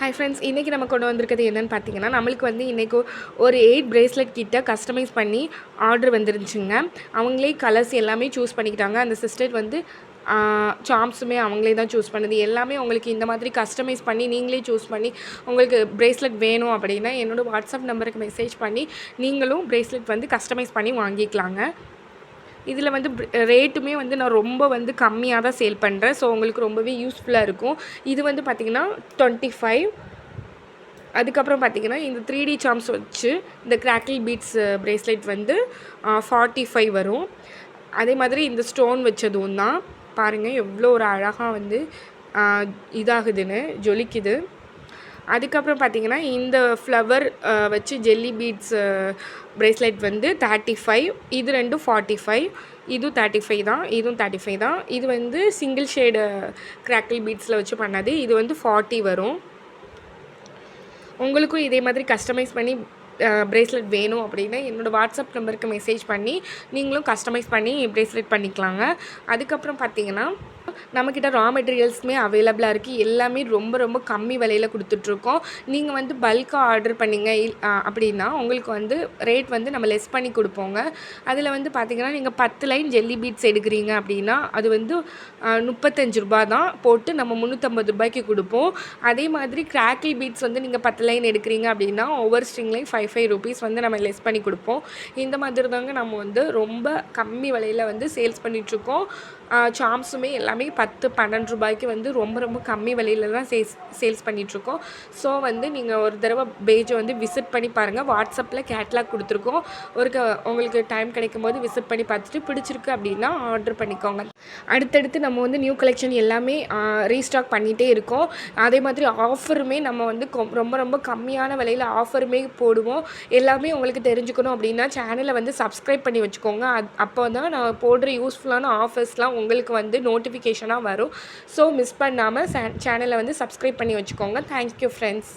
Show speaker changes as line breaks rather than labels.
Hi friends, இன்றைக்கி நம்ம கொண்டு வந்திருக்கிறது என்னென்னு பார்த்தீங்கன்னா, நம்மளுக்கு வந்து இன்றைக்கி ஒரு 8 பிரேஸ்லெட் கிட்ட கஸ்டமைஸ் பண்ணி ஆர்டர் வந்துருந்துச்சுங்க. அவங்களே கலர்ஸ் எல்லாமே சூஸ் பண்ணிக்கிட்டாங்க. அந்த சிஸ்டர் வந்து சார்ம்ஸுமே அவங்களே தான் சூஸ் பண்ணுது. எல்லாமே உங்களுக்கு இந்த மாதிரி கஸ்டமைஸ் பண்ணி நீங்களே சூஸ் பண்ணி உங்களுக்கு பிரேஸ்லெட் வேணும் அப்படின்னா என்னோடய வாட்ஸ்அப் நம்பருக்கு மெசேஜ் பண்ணி நீங்களும் பிரேஸ்லெட் வந்து கஸ்டமைஸ் பண்ணி வாங்கிக்கலாங்க. இதில் வந்து ரேட்டுமே வந்து நான் ரொம்ப வந்து கம்மியாக தான் சேல் பண்ணுறேன். ஸோ உங்களுக்கு ரொம்பவே யூஸ்ஃபுல்லாக இருக்கும். இது வந்து பார்த்திங்கன்னா 25. அதுக்கப்புறம் பார்த்திங்கன்னா இந்த 3D சார்ம்ஸ் வச்சு இந்த கிராக்கிள் பீட்ஸ் பிரேஸ்லெட் வந்து 45 வரும். அதே மாதிரி இந்த ஸ்டோன் வச்சதும் தான் பாருங்கள் எவ்வளோ ஒரு அழகாக வந்து இதாகுதுன்னு ஜொலிக்குது. அதுக்கப்புறம் பார்த்திங்கன்னா இந்த ஃப்ளவர் வச்சு ஜெல்லி பீட்ஸ் பிரேஸ்லெட் வந்து 35. இது ரெண்டும் 45. இதுவும் 35 தான், இதுவும் 35 தான். இது வந்து சிங்கிள் ஷேடு கிராக்கிள் பீட்ஸில் வச்சு பண்ணது. இது வந்து 40 வரும். உங்களுக்கும் இதே மாதிரி கஸ்டமைஸ் பண்ணி பிரேஸ்லெட் வேணும் அப்படின்னா என்னோடய வாட்ஸ்அப் நம்பருக்கு மெசேஜ் பண்ணி நீங்களும் கஸ்டமைஸ் பண்ணி பிரேஸ்லெட் பண்ணிக்கலாங்க. அதுக்கப்புறம் பார்த்திங்கன்னா நம்மக்கிட்ட ரா மெட்டீரியல்ஸுமே அவைலபிளாக இருக்குது. எல்லாமே ரொம்ப ரொம்ப கம்மி விலையில் கொடுத்துட்ருக்கோம். நீங்கள் வந்து பல்காக ஆர்டர் பண்ணிங்க அப்படின்னா உங்களுக்கு வந்து ரேட் வந்து நம்ம லெஸ் பண்ணி கொடுப்போங்க. அதில் வந்து பார்த்திங்கன்னா நீங்கள் 10 லைன் ஜெல்லி பீட்ஸ் எடுக்கிறீங்க அப்படின்னா அது வந்து 35 ரூபா தான் போட்டு நம்ம 350 ரூபாய்க்கு கொடுப்போம். அதே மாதிரி கிராக்கிள் பீட்ஸ் வந்து நீங்கள் 10 லைன் எடுக்கிறீங்க அப்படின்னா ஒவ்வொரு ஸ்ட்ரிங்லையும் 5 ரூபீஸ் வந்து நம்ம லெஸ் பண்ணி கொடுப்போம். இந்த மாதிரி தாங்க நம்ம வந்து ரொம்ப கம்மி விலையில் வந்து சேல்ஸ் பண்ணிகிட்ருக்கோம். சார்ம்ஸுமே எல்லாமே 10-12 ரூபாய்க்கு வந்து ரொம்ப ரொம்ப கம்மி விலையில தான் சேல்ஸ் பண்ணிகிட்ருக்கோம். ஸோ வந்து நீங்கள் ஒரு தடவை பேஜை வந்து விசிட் பண்ணி பாருங்கள். வாட்ஸ்அப்பில் கேட்லாக் கொடுத்துருக்கோம். உங்களுக்கு டைம் கிடைக்கும் போது விசிட் பண்ணி பார்த்துட்டு பிடிச்சிருக்கு அப்படின்னா ஆர்டர் பண்ணிக்கோங்க. அடுத்தடுத்து நம்ம வந்து நியூ கலெக்ஷன் எல்லாமே ரீஸ்டாக் பண்ணிகிட்டே இருக்கோம். அதே மாதிரி ஆஃபருமே நம்ம வந்து ரொம்ப ரொம்ப கம்மியான விலையில் ஆஃபருமே போடுவோம். எல்லாமே உங்களுக்கு தெரிஞ்சுக்கணும் அப்படின்னா சேனலை வந்து சப்ஸ்கிரைப் பண்ணி வச்சுக்கோங்க. அப்போ தான் நான் போடுற யூஸ்ஃபுல்லான ஆஃபர்ஸ்லாம் உங்களுக்கு வந்து நோட்டிஃபிகேஷனாக வரும். ஸோ மிஸ் பண்ணாமல் சேனலை வந்து சப்ஸ்கிரைப் பண்ணி வச்சுக்கோங்க. Thank you friends.